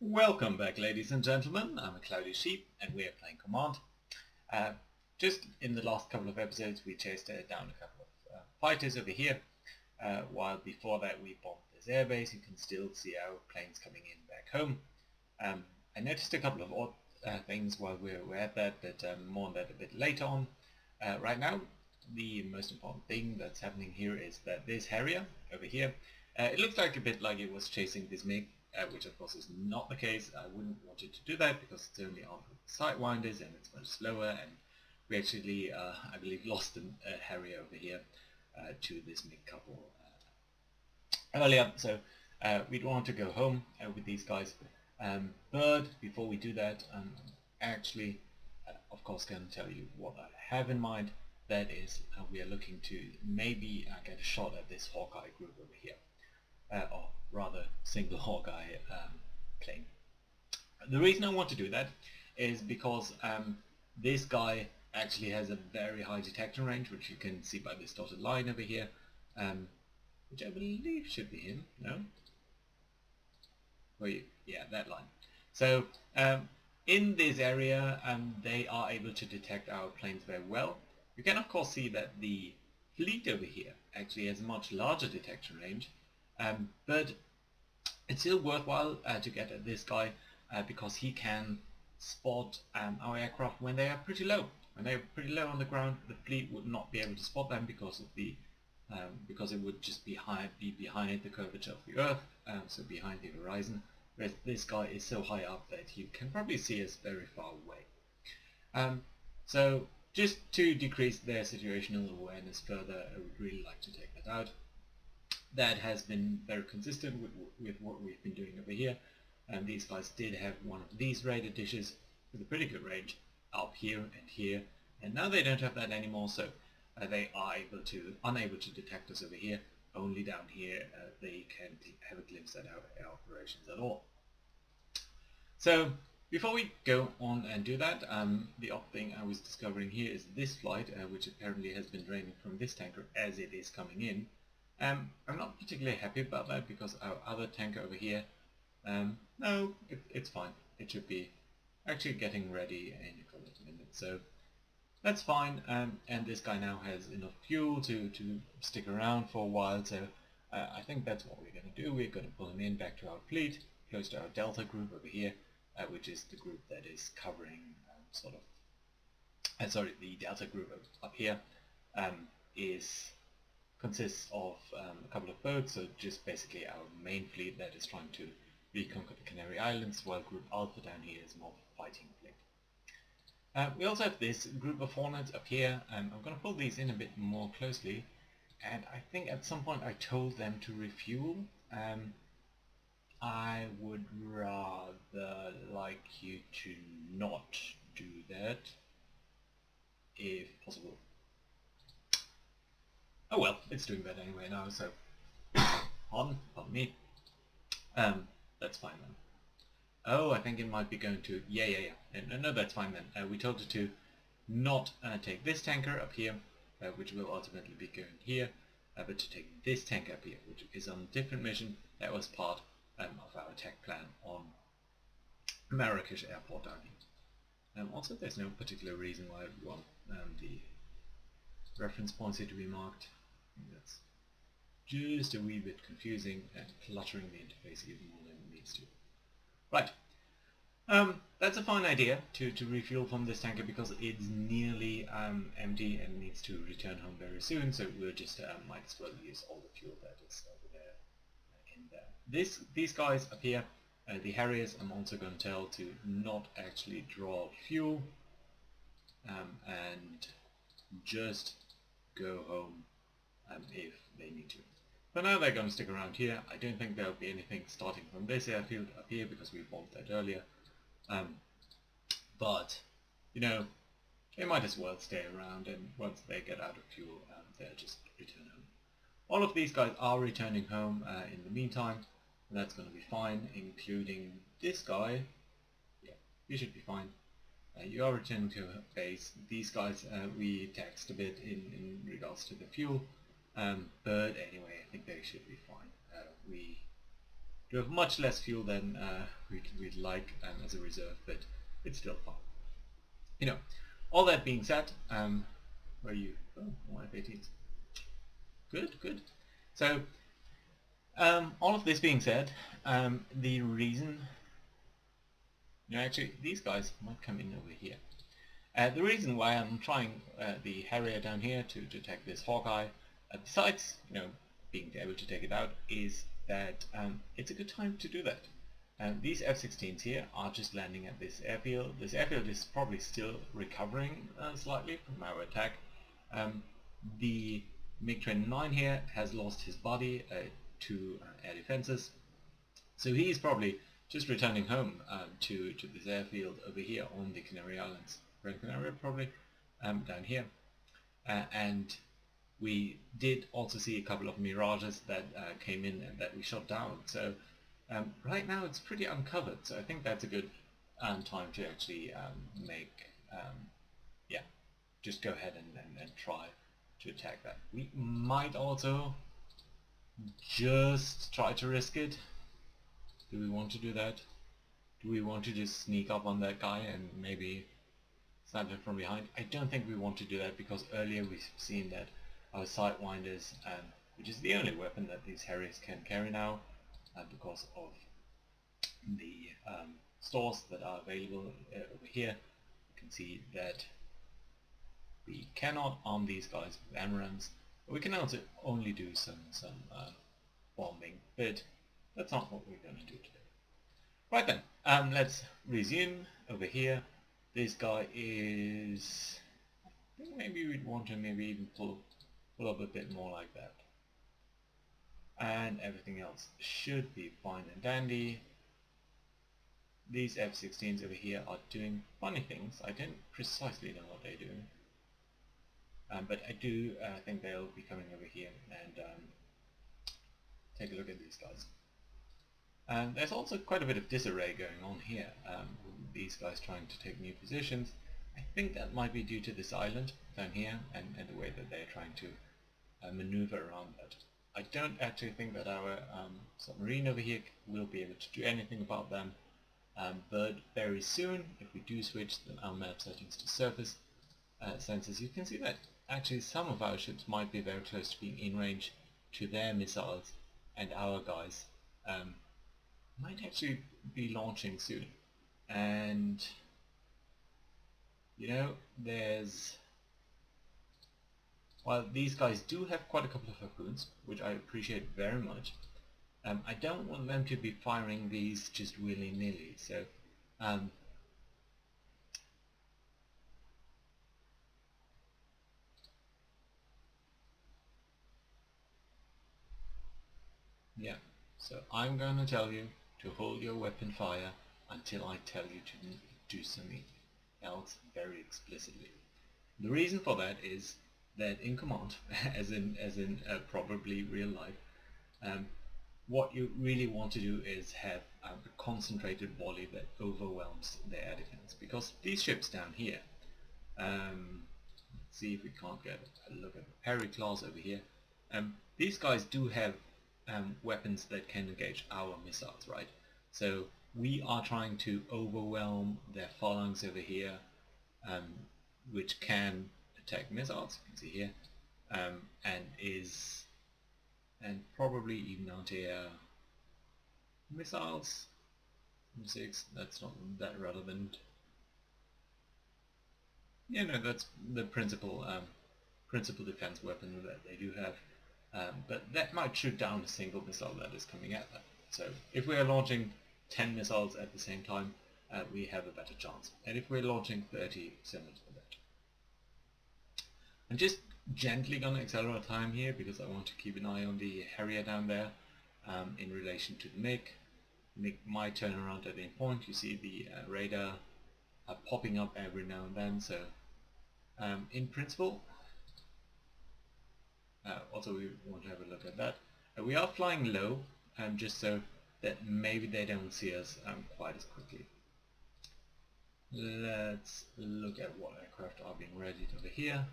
Welcome back, ladies and gentlemen. I'm a Cloudy Sheep and we are playing Command. Just in the last couple of episodes we chased down a couple of fighters over here, while before that we bombed this airbase. You can still see our planes coming in back home. I noticed a couple of odd things while we were at that, but more on that a bit later on. Right now the most important thing that's happening here is that this Harrier over here, it looks like a bit like it was chasing this MiG, which of course is not the case. I wouldn't want it to do that because it's only on sidewinders and it's much slower, and we actually, I believe, lost a Harrier over here to this MiG couple earlier, so we'd want to go home with these guys. But before we do that, actually, of course, going to tell you what I have in mind. That is, we are looking to maybe get a shot at this Hawkeye group over here. Or rather single Hawkeye plane. The reason I want to do that is because this guy actually has a very high detection range, which you can see by this dotted line over here, which I believe should be him. No? Yeah, that line. So in this area they are able to detect our planes very well. You can of course see that the fleet over here actually has a much larger detection range. But it's still worthwhile to get at this guy because he can spot our aircraft when they are pretty low. When they are pretty low on the ground, the fleet would not be able to spot them because of the because it would just be behind the curvature of the Earth, so behind the horizon. Whereas this guy is so high up that you can probably see us very far away. So just to decrease their situational awareness further, I would really like to take that out. That has been very consistent with what we've been doing over here, and these guys did have one of these radar dishes with a pretty good range up here and here, and now they don't have that anymore, so they are unable to detect us over here. Only down here they can have a glimpse at our operations at all. So before we go on and do that, the odd thing I was discovering here is this flight, which apparently has been draining from this tanker as it is coming in. I'm not particularly happy about that because our other tanker over here, no, it's fine. It should be actually getting ready in a couple of minutes, so that's fine. And this guy now has enough fuel to stick around for a while, so I think that's what we're going to do. We're going to pull him in back to our fleet, close to our Delta group over here, which is the group that is covering the Delta group up here consists of a couple of boats, so just basically our main fleet that is trying to reconquer the Canary Islands, while Group Alpha down here is more fighting fleet. We also have this group of Hornets up here. I'm going to pull these in a bit more closely, and I think at some point I told them to refuel. I would rather like you to not do that, if possible. Oh well, it's doing that anyway now, so pardon me. That's fine then. Oh, I think it might be going to, yeah. No, that's fine then. We told it to not take this tanker up here, which will ultimately be going here, but to take this tanker up here, which is on a different mission. That was part of our attack plan on Marrakesh Airport down here. Also, there's no particular reason why we want the reference points here to be marked. That's just a wee bit confusing and cluttering the interface even more than it needs to. Right, that's a fine idea to refuel from this tanker because it's nearly empty and needs to return home very soon, so we'll just might as well use all the fuel that is over there in there. These guys up here, the Harriers, I'm also going to tell to not actually draw fuel and just go home if they need to. For now they're going to stick around here. I don't think there'll be anything starting from this airfield up here because we bombed that earlier. But, you know, they might as well stay around, and once they get out of fuel, they'll just return home. All of these guys are returning home in the meantime, and that's going to be fine, including this guy. Yeah, you should be fine. You are returning to base. These guys we taxed a bit in regards to the fuel, but anyway, I think they should be fine. We do have much less fuel than we'd like as a reserve, but it's still fun. You know, all that being said, where are you? Oh, F-18s. Good, good. So, all of this being said, the reason, actually, these guys might come in over here. The reason why I'm trying the Harrier down here to attack this Hawkeye, besides being able to take it out, is that it's a good time to do that. These F-16s here are just landing at this airfield. This airfield is probably still recovering slightly from our attack. The MiG-29 here has lost his body to air defenses, so he's probably just returning home to this airfield over here on the Canary Islands. Gran Canaria probably down here. And we did also see a couple of Mirages that came in and that we shot down. So right now it's pretty uncovered, so I think that's a good time to actually just go ahead and try to attack that. We might also just try to risk it. Do we want to do that? Do we want to just sneak up on that guy and maybe snipe him from behind? I don't think we want to do that, because earlier we've seen that our Sidewinders, which is the only weapon that these Harriers can carry now, because of the stores that are available over here, you can see that we cannot arm these guys with AMRAAMs, but we can also only do some bombing, but that's not what we're going to do today. Right then, let's resume over here. This guy is, I think maybe we'd want to maybe even pull up a bit more like that. And everything else should be fine and dandy. These F-16s over here are doing funny things. I don't precisely know what they're doing. But I do think they'll be coming over here and take a look at these guys. And there's also quite a bit of disarray going on here. These guys trying to take new positions. I think that might be due to this island down here and the way that they're trying to maneuver around that. I don't actually think that our submarine over here will be able to do anything about them, but very soon, if we do switch our map settings to surface sensors, you can see that actually some of our ships might be very close to being in range to their missiles, and our guys might actually be launching soon. And while these guys do have quite a couple of harpoons, which I appreciate very much, I don't want them to be firing these just willy-nilly. So yeah, so I'm going to tell you to hold your weapon fire until I tell you to do something else very explicitly. The reason for that is that in command, as in probably real life, what you really want to do is have a concentrated volley that overwhelms the air defense. Because these ships down here, let's see if we can't get a look at the parry class over here. These guys do have weapons that can engage our missiles, right? So we are trying to overwhelm their phalanx over here, which can attack missiles, you can see here, and probably even anti-air missiles. 6, that's not that relevant. Yeah, no, that's the principal defense weapon that they do have, but that might shoot down a single missile that is coming at them. So if we are launching 10 missiles at the same time, we have a better chance. And if we're launching 30, similar to that. I'm just gently going to accelerate time here because I want to keep an eye on the Harrier down there in relation to the MiG. MiG might turn around at any point. You see the radar popping up every now and then. So in principle, also we want to have a look at that. We are flying low, just so that maybe they don't see us quite as quickly. Let's look at what aircraft are being readied over here.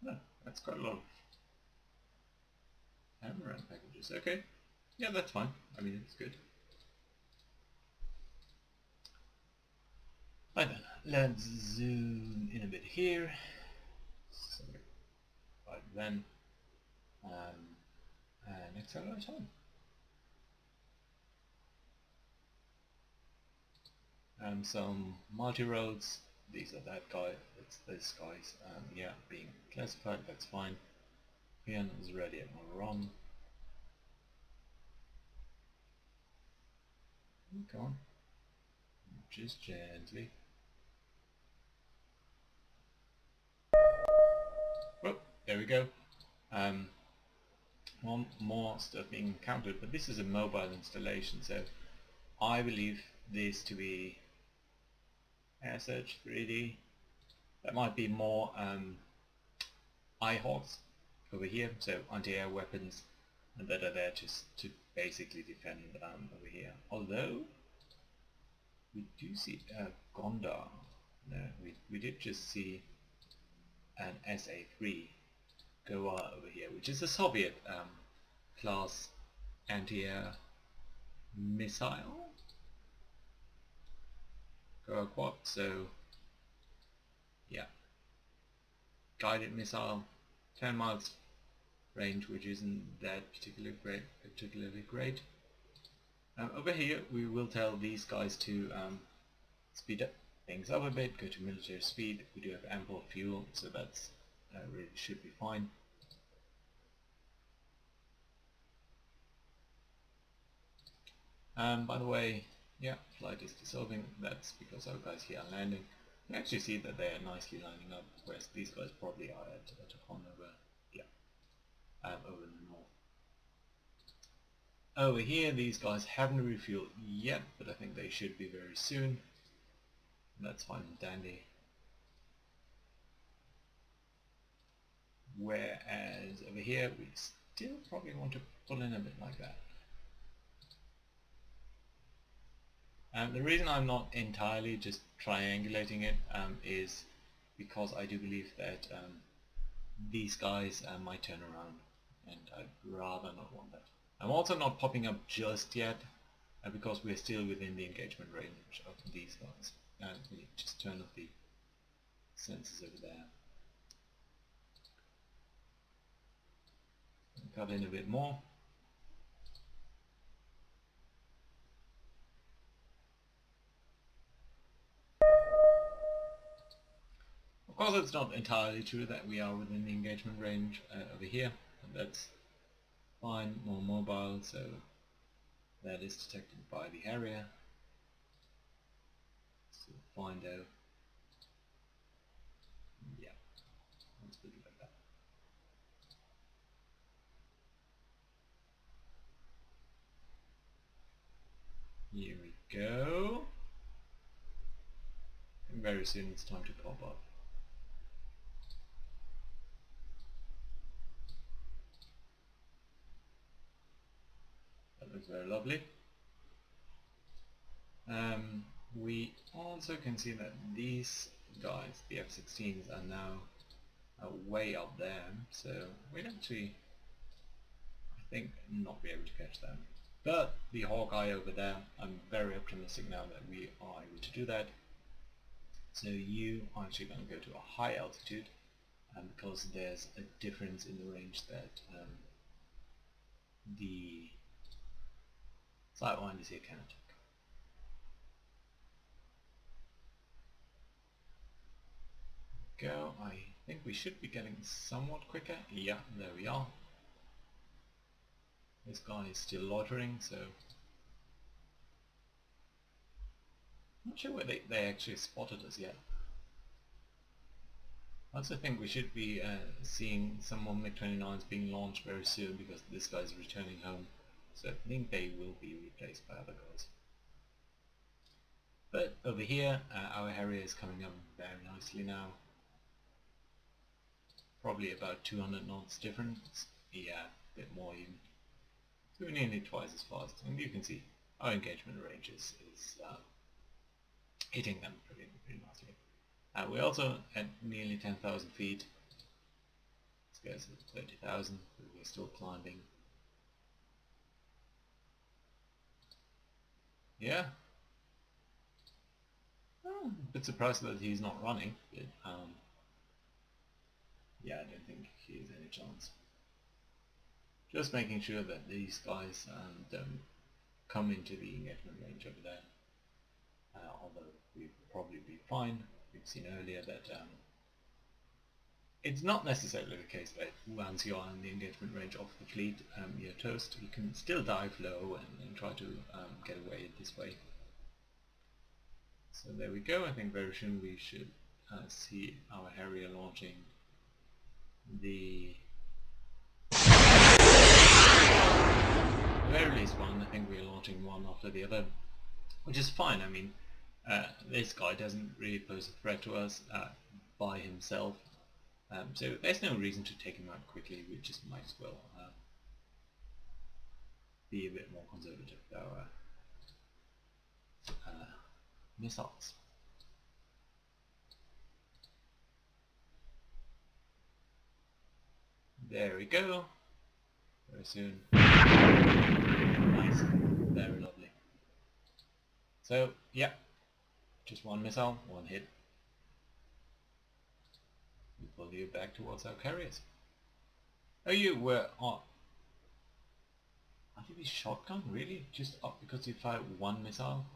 Oh, that's quite a lot of AMRAAM packages. Okay, Yeah, that's fine. I mean, it's good. Right then, let's zoom in a bit here. So, right then, and accelerate home. Some multi-roads. These are that guy. It's this guy's. Yeah, being classified. That's fine. Ian is ready at my run. Come on, just gently. Oh, there we go. One more stuff being encountered, but this is a mobile installation, so I believe this to be air search 3D. That might be more IHawks over here, so anti-air weapons that are there just to basically defend over here. Although we do see Gondar. No, we did just see an SA-3 go over here, which is a Soviet class anti-air missile Goa quad. So yeah, guided missile, 10 miles range, which isn't that particularly great. Over here we will tell these guys to speed up things up a bit, go to military speed. We do have ample fuel, so that's really should be fine. By the way, yeah, flight is dissolving. That's because our guys here are landing. You can actually see that they are nicely lining up, whereas these guys probably are at a con over, yeah, over in the north. Over here, these guys haven't refueled yet, but I think they should be very soon. That's fine and dandy. Whereas over here, we still probably want to pull in a bit like that. The reason I'm not entirely just triangulating it is because I do believe that these guys might turn around, and I'd rather not want that. I'm also not popping up just yet because we're still within the engagement range of these guys. We just turn off the sensors over there. Cut in a bit more. Of course, it's not entirely true that we are within the engagement range over here, and that's fine. More mobile, so that is detected by the area. So find out. Yeah, let's put it like that. Here we go. And very soon it's time to pop up. That looks very lovely. We also can see that these guys, the F-16s, are now way up there, so we'd actually, I think, not be able to catch them. But the Hawkeye over there, I'm very optimistic now that we are able to do that. So you are actually going to go to a high altitude because there's a difference in the range that the Sidewinders here cannot take. Go. I think we should be getting somewhat quicker. Yeah, there we are. This guy is still loitering, so I'm not sure where they actually spotted us yet. I also think we should be seeing some more MiG-29s being launched very soon because this guy is returning home, so I think they will be replaced by other guys. But over here, our Harrier is coming up very nicely now. Probably about 200 knots difference. Yeah, a bit more even. So we're nearly twice as fast, and you can see our engagement range is hitting them pretty nicely. We're also at nearly 10,000 feet. This guy's at 30,000, but we're still climbing. Yeah. Oh, a bit surprised that he's not running, but yeah, I don't think he has any chance. Just making sure that these guys don't come into the engagement range over there. Although we'd probably be fine. We've seen earlier that it's not necessarily the case that once you're in the engagement range of the fleet, you're toast. You can still dive low and try to get away this way. So there we go. I think very soon we should see our Harrier launching the very least one. I think we're launching one after the other, which is fine. I mean, this guy doesn't really pose a threat to us by himself. So there's no reason to take him out quickly. We just might as well be a bit more conservative with our missiles. There we go. Very soon. Nice. Very lovely. So, yeah. Just one missile, one hit. We pull you back towards our carriers. Oh, you were on... RTB shotgun? Really? Just up because you fired one missile?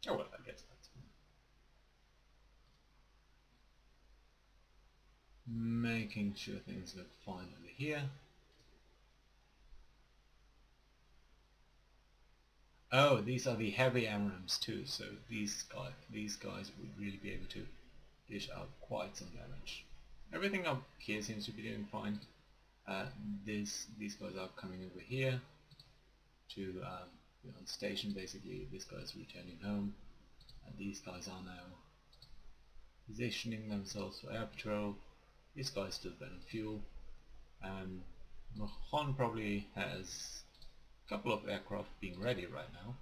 Oh well, I guess that's fine. Making sure things look fine over here. Oh, these are the heavy AMRAAMs too, so these guys would really be able to dish out quite some damage. Everything up here seems to be doing fine. These guys are coming over here to be on station basically. This guy's returning home, and these guys are now positioning themselves for air patrol. This guy's still burning fuel. Mahon probably has a couple of aircraft being ready right now.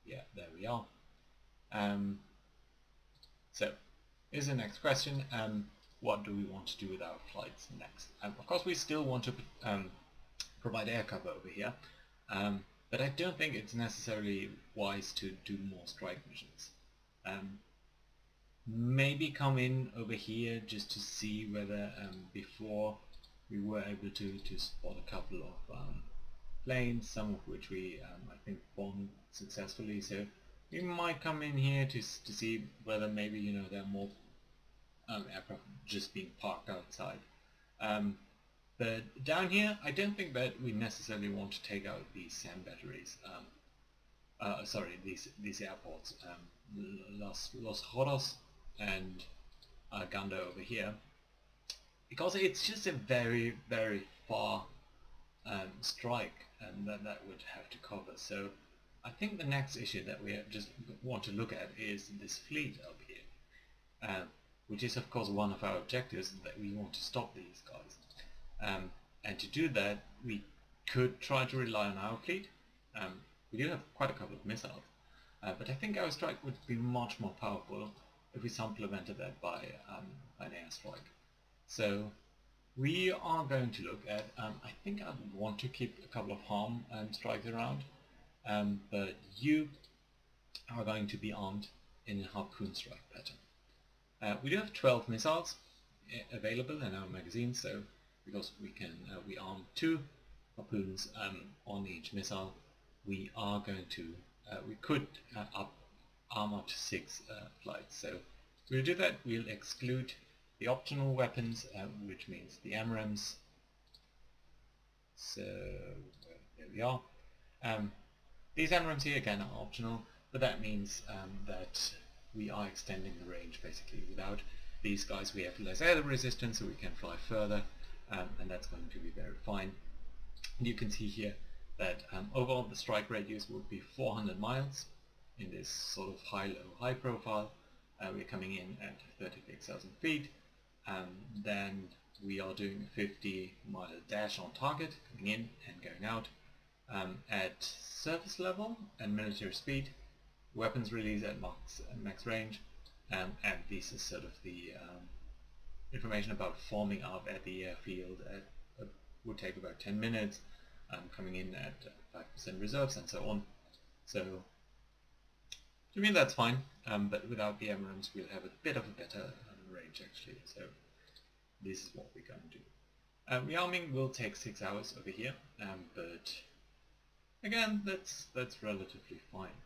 Yeah, there we are. So, here's the next question. What do we want to do with our flights next? Of course we still want to provide air cover over here, but I don't think it's necessarily wise to do more strike missions. Maybe come in over here just to see whether before we were able to spot a couple of planes, some of which we I think bombed successfully, so we might come in here to see whether maybe there are more aircraft just being parked outside. But down here I don't think that we necessarily want to take out these SAM batteries, sorry, these airports, Los Joros and Ganda over here, because it's just a very far strike and that would have to cover. So I think the next issue that we just want to look at is this fleet up here, which is of course one of our objectives, that we want to stop these guys. And to do that we could try to rely on our fleet. We do have quite a couple of missiles, but I think our strike would be much more powerful if we supplemented that by an airstrike. So we are going to look at, I think I want to keep a couple of harm strikes around, but you are going to be armed in a harpoon strike pattern. We do have 12 missiles available in our magazine, so because we arm 2 harpoons on each missile, we are going to, we could arm up to 6 flights. So we'll do that. We'll exclude the optional weapons, which means the AMRAAMs. So there we are. These AMRAAMs here again are optional, but that means that we are extending the range basically. Without these guys we have less air resistance, so we can fly further, and that's going to be very fine. And you can see here that overall the strike radius would be 400 miles in this sort of high profile. We're coming in at 36,000 feet. Then we are doing a 50-mile dash on target, coming in and going out. At surface level and military speed, weapons release at max range, and this is sort of the information about forming up at the airfield. Would take about 10 minutes, coming in at 5% reserves and so on. So to me that's fine, but without the Emeralds we'll have a bit of a better range actually. So this is what we're going to do. Rearming will take 6 hours over here, but again that's relatively fine.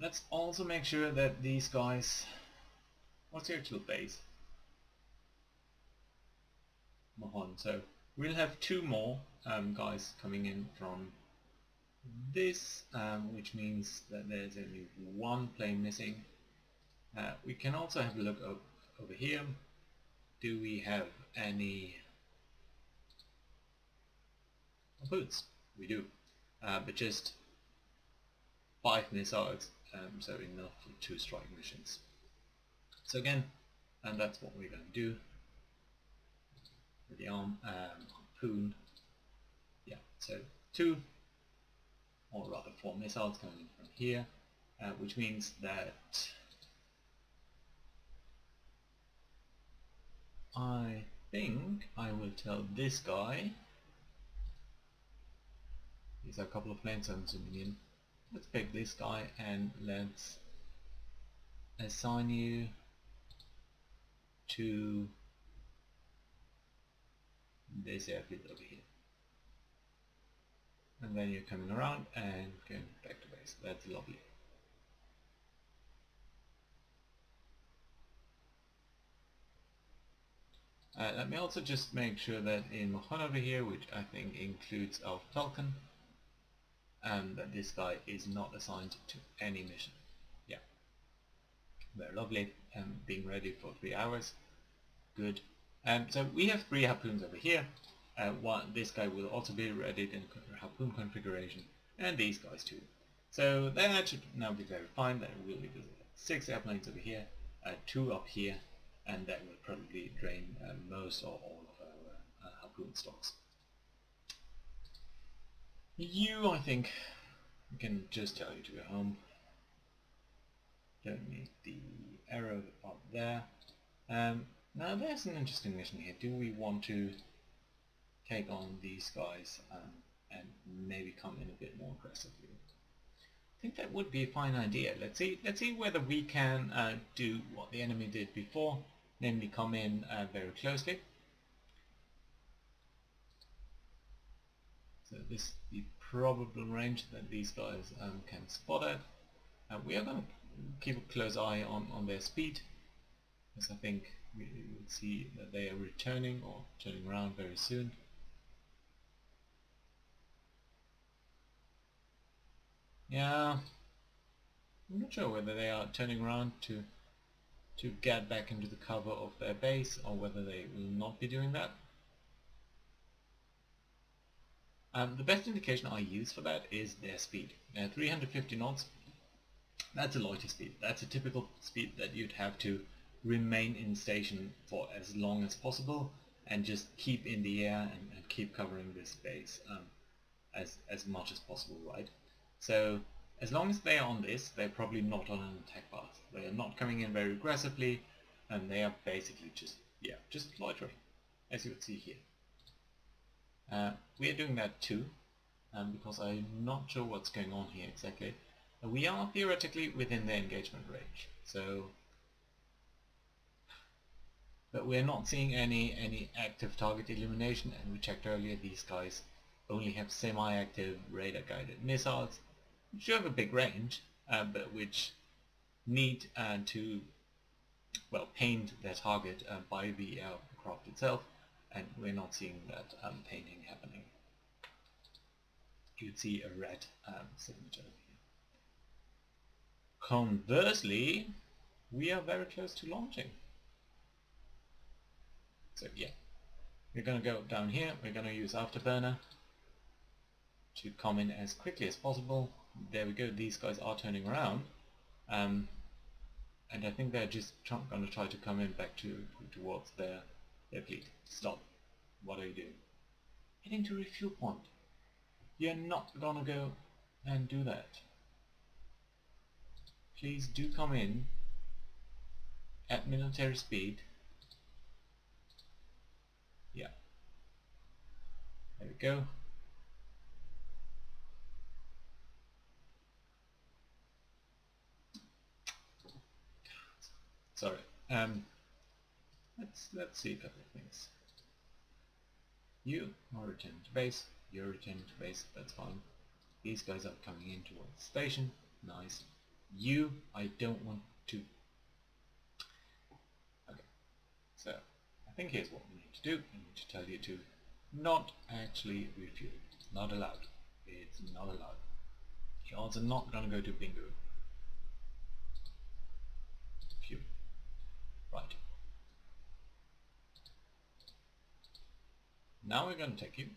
Let's also make sure that these guys... What's your actual base? Mahon. So we'll have 2 more guys coming in from this, which means that there's only 1 plane missing. We can also have a look over here. Do we have any boots? We do, but just 5 missiles, so enough for 2 strike missions. So again, and that's what we're going to do with the harpoon. Yeah, so 2, or rather 4 missiles coming in from here, which means that I think I will tell this guy, these are a couple of planes I'm zooming in, let's pick this guy and let's assign you to this airfield over here. And then you're coming around and going back to base. That's lovely. Let me also just make sure that in Mahon over here, which I think includes our Falcon, that this guy is not assigned to any mission. Yeah, very lovely. Being ready for 3 hours. Good. So we have 3 harpoons over here. This guy will also be ready in harpoon configuration, and these guys too. So that should now be very fine. That will be 6 airplanes over here, 2 up here, and that will probably drain most or all of our harpoon stocks. You, I think, can just tell you to go home. Don't need the arrow up there. Now there's an interesting mission here. Do we want to take on these guys and maybe come in a bit more aggressively? I think that would be a fine idea. Let's see whether we can do what the enemy did before, namely come in very closely. So this is the probable range that these guys can spot at. We are going to keep a close eye on their speed, because I think we will see that they are returning or turning around very soon. Yeah, I'm not sure whether they are turning around to get back into the cover of their base, or whether they will not be doing that. The best indication I use for that is their speed. 350 knots, that's a loiter speed. That's a typical speed that you'd have to remain in station for as long as possible and just keep in the air and keep covering this base as much as possible, right? So as long as they are on this, they're probably not on an attack path. They are not coming in very aggressively, and they are basically just loitering, as you would see here. We are doing that too, because I'm not sure what's going on here exactly. We are theoretically within the engagement range, so, but we're not seeing any active target illumination, and we checked earlier, these guys only have semi-active radar-guided missiles, which have a big range, but which need to, well, paint their target by the aircraft itself, and we're not seeing that painting happening. You'd see a red signature here. Conversely, we are very close to launching. So yeah, we're going to go down here, we're going to use Afterburner to come in as quickly as possible. There we go, these guys are turning around, and I think they're just going to try to come in back towards their fleet. Stop. What are you doing? Heading to refuel point. You're not going to go and do that. Please do come in at military speed. Yeah. There we go. Sorry. Let's see a couple of things. You are returning to base. You're returning to base. That's fine. These guys are coming in towards the station. Nice. You, I don't want to. Okay. So I think here's what we need to do. I need to tell you to not actually refuel. Not allowed. It's not allowed. You're also not going to go to bingo. Fuel. Right. Now we're going to take you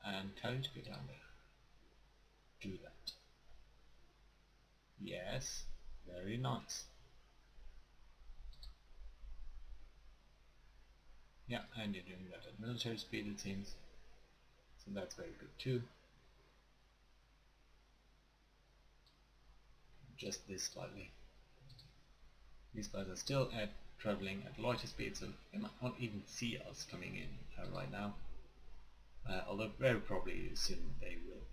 and tell you to go down there. Do that. Yes. Very nice. Yeah, and you're doing that at military speed, it seems. So that's very good too. Just this slightly. These guys are still traveling at loiter speed, so they might not even see us coming in right now. Although very probably soon they will.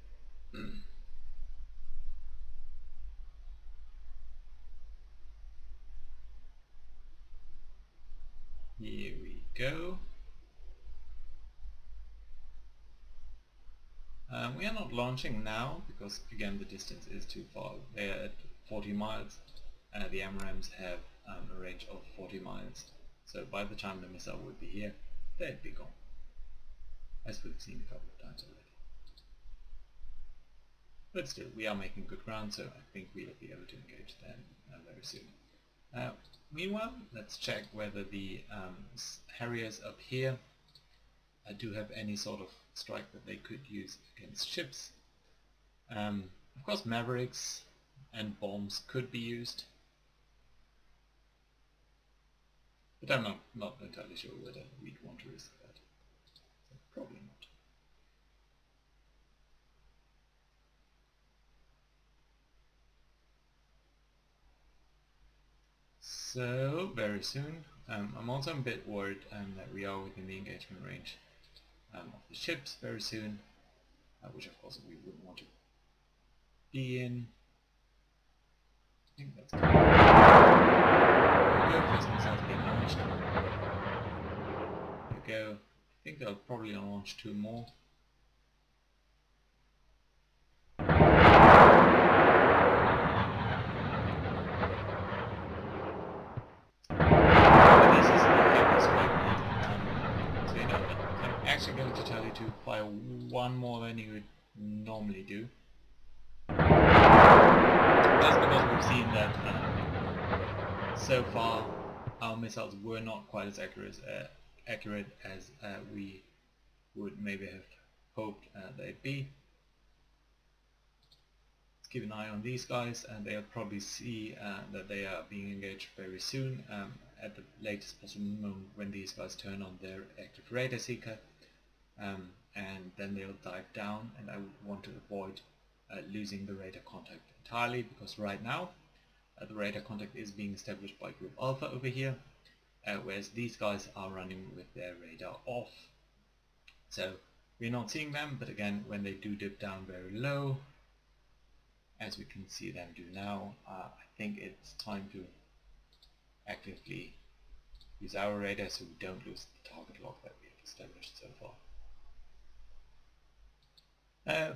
Here we go. We are not launching now because again the distance is too far. They are at 40 miles. The AMRAAMs have a range of 40 miles. So by the time the missile would be here, they'd be gone. As we've seen a couple of times already. But still, we are making good ground, so I think we'll be able to engage them very soon. Meanwhile, let's check whether the Harriers up here do have any sort of strike that they could use against ships. Of course, Mavericks and bombs could be used, but I'm not entirely sure whether we'd want to risk that. So probably not. So very soon, I'm also a bit worried that we are within the engagement range of the ships very soon, which of course we wouldn't want to be in. I think that's good. There we go, first missiles being launched. There we go. I think they'll probably launch 2 more. Actually going to tell you to fire 1 more than you would normally do. That's because we've seen that so far our missiles were not quite as accurate as we would maybe have hoped they'd be. Let's keep an eye on these guys, and they'll probably see that they are being engaged very soon at the latest possible moment when these guys turn on their active radar seeker. And then they'll dive down, and I would want to avoid losing the radar contact entirely, because right now the radar contact is being established by Group Alpha over here, whereas these guys are running with their radar off. So we're not seeing them, but again, when they do dip down very low, as we can see them do now, I think it's time to actively use our radar so we don't lose the target lock that we have established so far.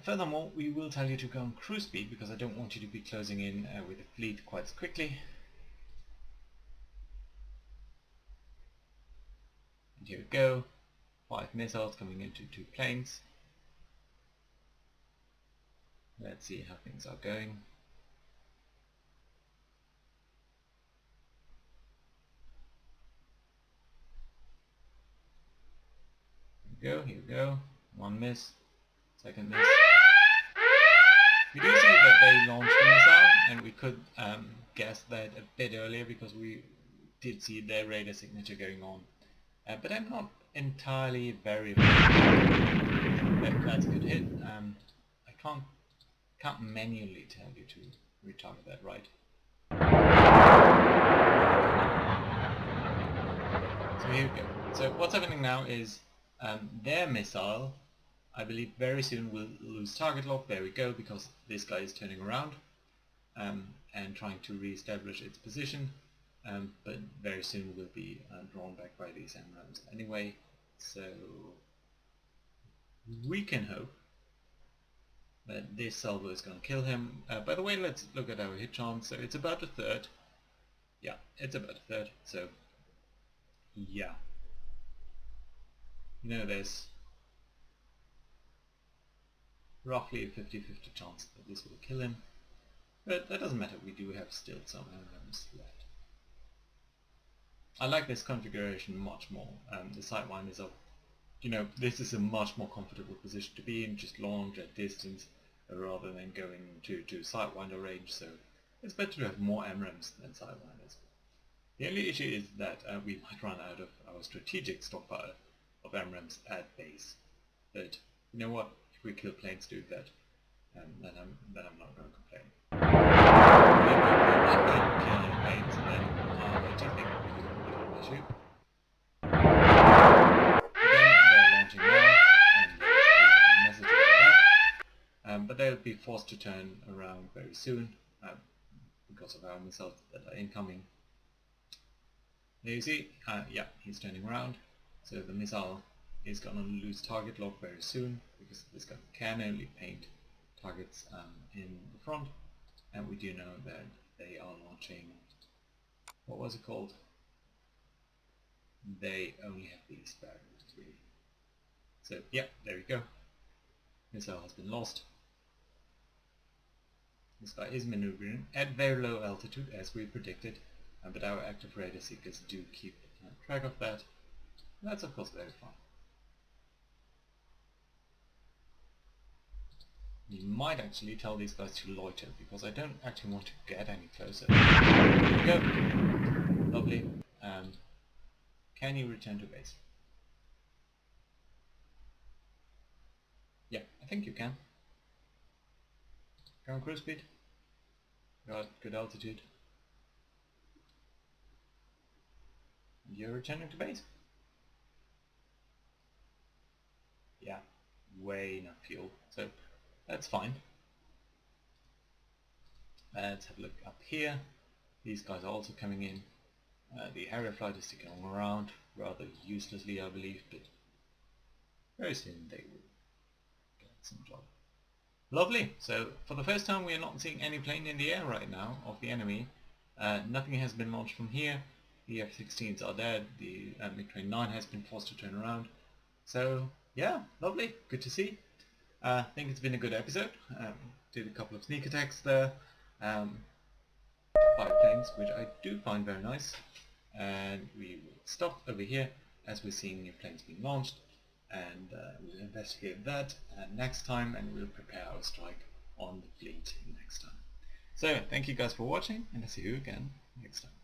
Furthermore, we will tell you to go on cruise speed because I don't want you to be closing in with the fleet quite as quickly. And here we go, 5 missiles coming into 2 planes. Let's see how things are going. Here we go, 1 miss, 2nd miss. We do see that they launched the missile, and we could guess that a bit earlier because we did see their radar signature going on. But I'm not entirely very that's a good hit. I can't manually tell you to retarget that, right? So here we go. So what's happening now is their missile, I believe very soon will lose target lock. There we go, because this guy is turning around and trying to re-establish its position. but very soon will be drawn back by these MRAMs anyway, so we can hope that this salvo is going to kill him. By the way, let's look at our hit chance. So it's about a third. Yeah, it's about a third, so yeah. You know, there's roughly a 50-50 chance that this will kill him, but that doesn't matter, we do have still some MRAMs left. I like this configuration much more. The Sidewinder is up. You know, this is a much more comfortable position to be in, just launch at distance rather than going to Sidewinder range, so it's better to have more MRAMs than Sidewinders. The only issue is that we might run out of our strategic stockpile of MRAMs at base, but you know what, if we kill planes do that, then I'm not going to complain. If we're not going to kill any planes, then what do you think we could put on the issue? But they'll be forced to turn around very soon because of our missiles that are incoming. There you see, yeah, he's turning around, so the missile is going to lose target lock very soon because this gun can only paint targets in the front, and we do know that they are launching, what was it called? They only have these barriers really. So yeah, there we go. Missile has been lost. This guy is maneuvering at very low altitude as we predicted, but our active radar seekers do keep track of that. And that's of course very fun. You might actually tell these guys to loiter because I don't actually want to get any closer. There we go. Lovely. Can you return to base? Yeah, I think you can. Go on cruise speed. Got good altitude. And you're returning to base. Yeah, way enough fuel, so that's fine. Let's have a look up here. These guys are also coming in. The Harrier flight is sticking around rather uselessly, I believe, but very soon they will get some job. Lovely. So for the first time we are not seeing any plane in the air right now of the enemy. Nothing has been launched from here. The F-16s are dead. The MiG-29 has been forced to turn around. So yeah, lovely. Good to see. I think it's been a good episode. Did a couple of sneak attacks there. 5 planes, which I do find very nice. And we will stop over here as we're seeing new planes being launched. And we'll investigate that next time, and we'll prepare our strike on the fleet next time. So thank you guys for watching, and I'll see you again next time.